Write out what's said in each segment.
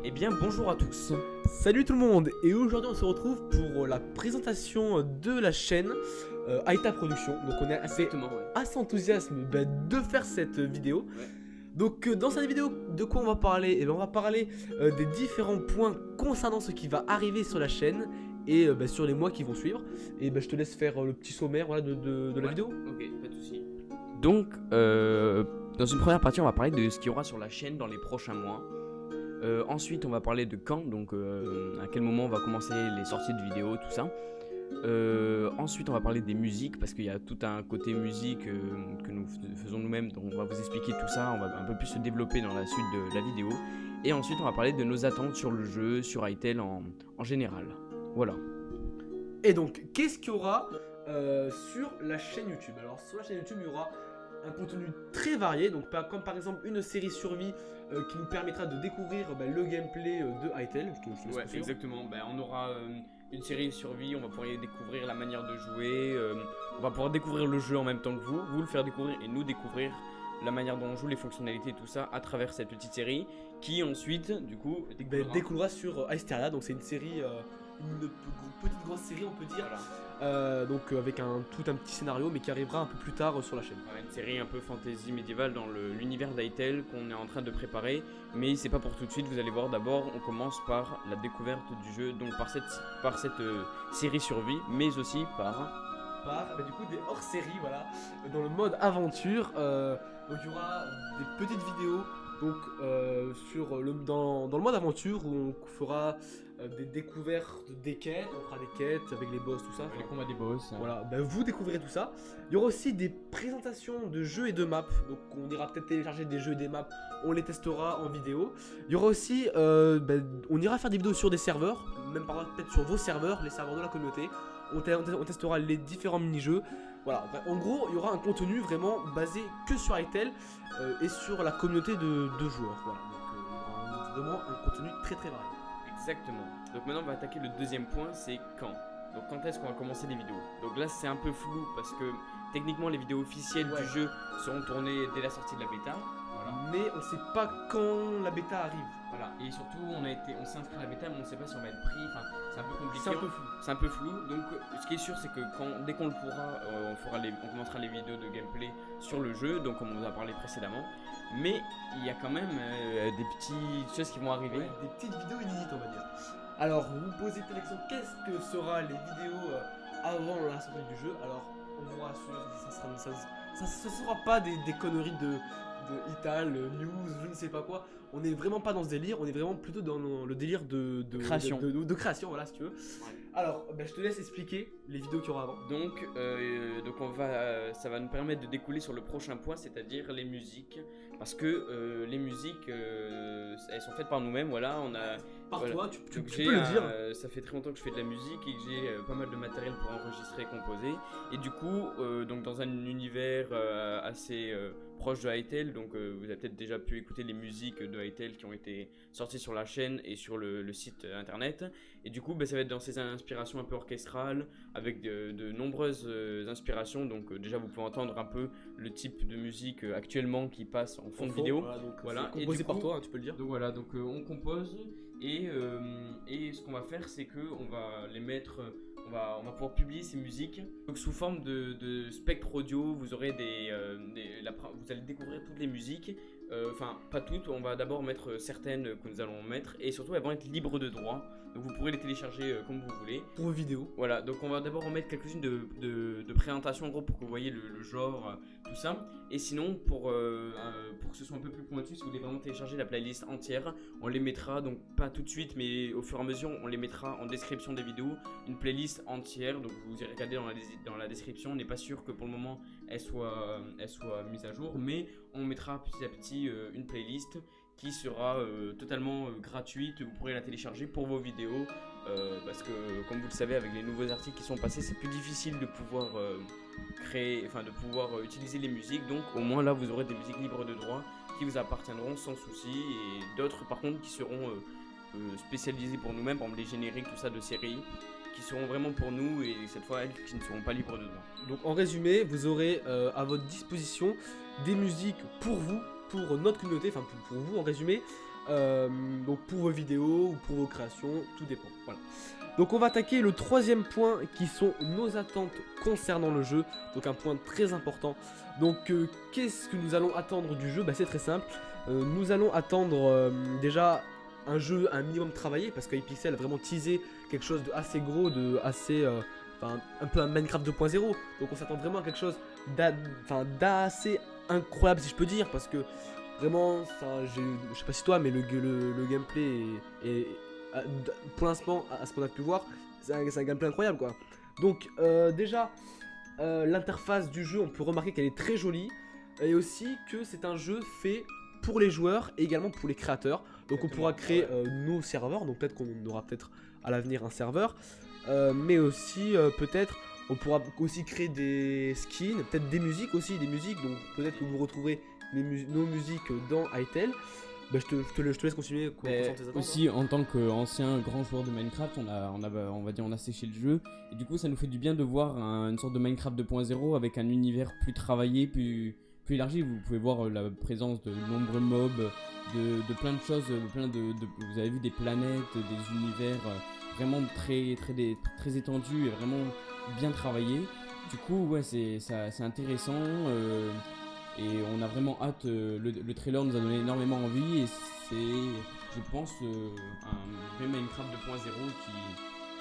Eh bien bonjour à tous. Salut tout le monde, et aujourd'hui on se retrouve pour la présentation de la chaîne Aita Production. Donc on est Exactement, ouais. assez enthousiaste de faire cette vidéo. Ouais. Donc dans cette vidéo, de quoi on va parler? On va parler des différents points concernant ce qui va arriver sur la chaîne et sur les mois qui vont suivre. Et je te laisse faire le petit sommaire voilà, de la vidéo. Ok, pas de soucis. Donc, dans une première partie, on va parler de ce qu'il y aura sur la chaîne dans les prochains mois. Ensuite, on va parler de quand, donc à quel moment on va commencer les sorties de vidéos, tout ça. Ensuite, on va parler des musiques, parce qu'il y a tout un côté musique que nous faisons nous-mêmes, donc on va vous expliquer tout ça, on va un peu plus se développer dans la suite de la vidéo. Et ensuite, on va parler de nos attentes sur le jeu, sur Hytale en général. Voilà. Et donc, qu'est-ce qu'il y aura sur la chaîne YouTube? Alors, sur la chaîne YouTube, il y aura un contenu très varié, donc comme par exemple une série survie qui nous permettra de découvrir le gameplay de Hytale. Ouais, exactement. On aura une série survie, on va pouvoir y découvrir la manière de jouer, on va pouvoir découvrir le jeu en même temps que vous le faire découvrir et nous découvrir la manière dont on joue, les fonctionnalités, tout ça à travers cette petite série qui ensuite, du coup, découlera sur Hysteria. Donc c'est une série, une petite grosse série on peut dire. Voilà. Donc avec tout un petit scénario mais qui arrivera un peu plus tard sur la chaîne. Une série un peu fantasy médiévale dans l'univers d'Hytale qu'on est en train de préparer, mais c'est pas pour tout de suite, vous allez voir. D'abord on commence par la découverte du jeu, donc par cette série survie, mais aussi par du coup des hors-séries voilà, dans le mode aventure. Donc il y aura des petites vidéos donc, dans le mode aventure où on fera des découvertes des quêtes, on fera des quêtes avec les boss, tout ça. les combats des boss. Voilà, vous découvrirez tout ça. Il y aura aussi des présentations de jeux et de maps. Donc on ira peut-être télécharger des jeux et des maps, on les testera en vidéo. Il y aura aussi, on ira faire des vidéos sur des serveurs, même peut-être sur vos serveurs, les serveurs de la communauté. On testera les différents mini-jeux. Voilà, en gros, il y aura un contenu vraiment basé que sur Hytale et sur la communauté de joueurs. Voilà, donc vraiment un contenu très varié. Exactement. Donc maintenant on va attaquer le deuxième point, c'est quand. Donc quand est-ce qu'on va commencer les vidéos? Donc là c'est un peu flou parce que techniquement les vidéos officielles du jeu seront tournées dès la sortie de la bêta. Voilà. Mais on sait pas quand la bêta arrive. Voilà. Et surtout on s'est inscrit à la bêta mais on sait pas si on va être pris. Enfin c'est un peu compliqué. C'est un peu flou. Donc ce qui est sûr c'est que dès qu'on le pourra, on commencera les vidéos de gameplay sur le jeu, donc comme on vous a parlé précédemment. Mais il y a quand même des petites choses qui vont arriver. Ouais, des petites vidéos inédites on va dire. Alors vous posez la question, qu'est-ce que sera les vidéos avant la sortie du jeu? Alors on vous rassure, ça sera pas des conneries de Hytale, news, je ne sais pas quoi. On est vraiment pas dans ce délire, on est vraiment plutôt dans le délire de création. De création, voilà si tu veux. Ouais. Alors, je te laisse expliquer les vidéos qu'il y aura avant. Donc ça va nous permettre de découler sur le prochain point, c'est-à-dire les musiques. Parce que les musiques, elles sont faites par nous-mêmes, voilà. Toi, tu peux le dire. Ça fait très longtemps que je fais de la musique et que j'ai pas mal de matériel pour enregistrer et composer. Et du coup, donc dans un univers assez proche de Hytale, donc vous avez peut-être déjà pu écouter les musiques de Hytale qui ont été sorties sur la chaîne et sur le site internet. Et du coup, ça va être dans ces inspirations un peu orchestrales, avec de nombreuses inspirations. Donc déjà, vous pouvez entendre un peu le type de musique actuellement qui passe en fond de vidéo. Voilà, composé par toi, tu peux le dire. Donc voilà, donc on compose et ce qu'on va faire, c'est que on va les mettre, on va pouvoir publier ces musiques. Donc sous forme de spectre audio, vous aurez vous allez découvrir toutes les musiques. Enfin, pas toutes, on va d'abord mettre certaines que nous allons mettre et surtout elles vont être libres de droit. Donc vous pourrez les télécharger comme vous voulez. Pour vos vidéos. Voilà, donc on va d'abord en mettre quelques-unes de présentation en gros pour que vous voyez le genre, tout ça. Et sinon, pour que ce soit un peu plus pointu, si vous voulez vraiment télécharger la playlist entière, on les mettra, donc pas tout de suite, mais au fur et à mesure, on les mettra en description des vidéos. Une playlist entière, donc vous irez regarder dans la description. On n'est pas sûr que pour le moment elle soit mise à jour, mais on mettra petit à petit une playlist qui sera totalement gratuite. Vous pourrez la télécharger pour vos vidéos parce que comme vous le savez, avec les nouveaux articles qui sont passés, c'est plus difficile de pouvoir utiliser les musiques. Donc au moins là vous aurez des musiques libres de droit qui vous appartiendront sans souci, et d'autres par contre qui seront spécialisées pour nous-mêmes, par exemple les génériques, tout ça de séries, qui seront vraiment pour nous, et cette fois elles qui ne seront pas libres de droit. Donc en résumé, vous aurez à votre disposition des musiques pour vous, pour notre communauté, enfin pour vous en résumé, Donc pour vos vidéos ou pour vos créations, tout dépend. Voilà. Donc on va attaquer le troisième point qui sont nos attentes concernant le jeu. Donc un point très important. Donc qu'est-ce que nous allons attendre du jeu? Bah, c'est très simple. Nous allons attendre déjà un jeu un minimum travaillé parce que Hypixel a vraiment teasé quelque chose de assez gros, de assez... Enfin, un peu un Minecraft 2.0. Donc on s'attend vraiment à quelque chose d'assez incroyable si je peux dire. Parce que vraiment, je sais pas si toi, mais le gameplay est pour l'instant, à ce qu'on a pu voir, c'est un gameplay incroyable quoi. Donc déjà, l'interface du jeu, on peut remarquer qu'elle est très jolie. Et aussi que c'est un jeu fait pour les joueurs et également pour les créateurs. Donc on pourra créer nos serveurs. Donc peut-être qu'on aura peut-être à l'avenir un serveur. Mais aussi peut-être on pourra aussi créer des skins, peut-être des musiques aussi, donc peut-être que vous retrouverez nos musiques dans Hytale. Bah, je te laisse continuer. Aussi, en tant qu'ancien grand joueur de Minecraft, on a séché le jeu. Et du coup, ça nous fait du bien de voir une sorte de Minecraft 2.0 avec un univers plus travaillé, plus élargi. Vous pouvez voir la présence de nombreux mobs, de plein de choses. Vous avez vu des planètes, des univers vraiment très étendus et vraiment bien travaillés. Du coup, ouais, c'est intéressant. Et on a vraiment hâte, le trailer nous a donné énormément envie et c'est, je pense, un vrai Minecraft 2.0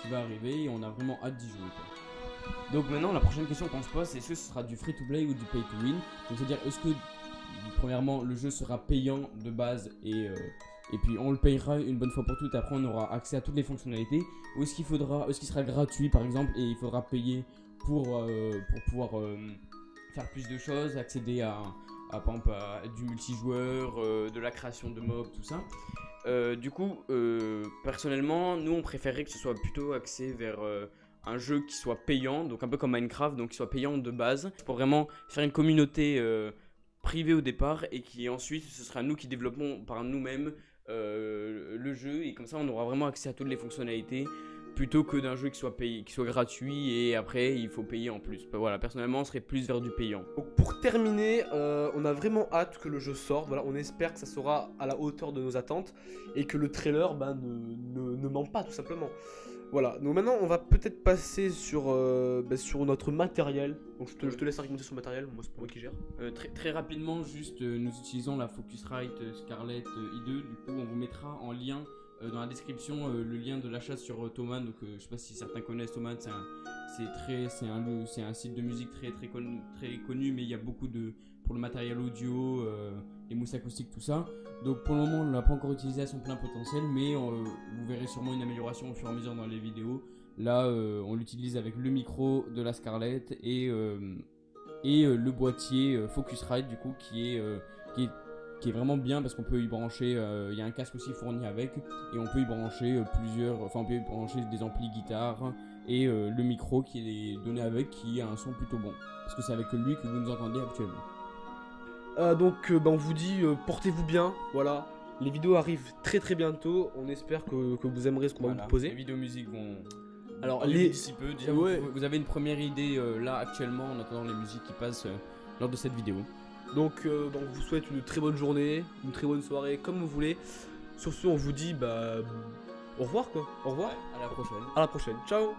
qui va arriver et on a vraiment hâte d'y jouer, quoi. Donc maintenant la prochaine question qu'on se pose, c'est est-ce que ce sera du free to play ou du pay to win? Donc c'est-à-dire est-ce que premièrement le jeu sera payant de base et puis on le payera une bonne fois pour toutes, après on aura accès à toutes les fonctionnalités, ou est-ce qu'il sera gratuit par exemple et il faudra payer pour pouvoir faire plus de choses, accéder à par exemple à du multijoueur, de la création de mobs, tout ça. Du coup, personnellement, nous on préférerait que ce soit plutôt axé vers un jeu qui soit payant, donc un peu comme Minecraft, donc qui soit payant de base, pour vraiment faire une communauté privée au départ et qui ensuite ce sera nous qui développons par nous-mêmes le jeu et comme ça on aura vraiment accès à toutes les fonctionnalités. Plutôt que d'un jeu qui soit gratuit et après il faut payer en plus. Voilà, personnellement on serait plus vers du payant. Donc pour terminer, on a vraiment hâte que le jeu sorte. Voilà, on espère que ça sera à la hauteur de nos attentes et que le trailer ne ment pas tout simplement. Voilà, donc maintenant on va peut-être passer sur notre matériel. Donc je te laisse argumenter sur le matériel, moi c'est pas moi qui gère. Très rapidement, juste nous utilisons la Focusrite Scarlett i2. Du coup on vous mettra en lien dans la description le lien de l'achat sur Thomann. Donc je sais pas si certains connaissent Thomann, c'est un site de musique très connu, mais il y a beaucoup pour le matériel audio, les mousses acoustiques, tout ça. Donc pour le moment on ne l'a pas encore utilisé à son plein potentiel, mais vous verrez sûrement une amélioration au fur et à mesure dans les vidéos. Là on l'utilise avec le micro de la Scarlett et le boîtier Focusrite du coup qui est vraiment bien parce qu'on peut y brancher, il y a un casque aussi fourni avec et on peut y brancher on peut y brancher des amplis guitare et le micro qui est donné avec qui a un son plutôt bon parce que c'est avec lui que vous nous entendez actuellement. On vous dit portez-vous bien, voilà. Les vidéos arrivent très bientôt, on espère que vous aimerez ce qu'on va vous proposer. Les vidéos musique vont... Alors d'ici peu, vous avez une première idée là actuellement en attendant les musiques qui passent lors de cette vidéo. Donc on vous souhaite une très bonne journée, une très bonne soirée, comme vous voulez. Sur ce, on vous dit au revoir quoi. Au revoir. Ouais, à la prochaine. À la prochaine. Ciao.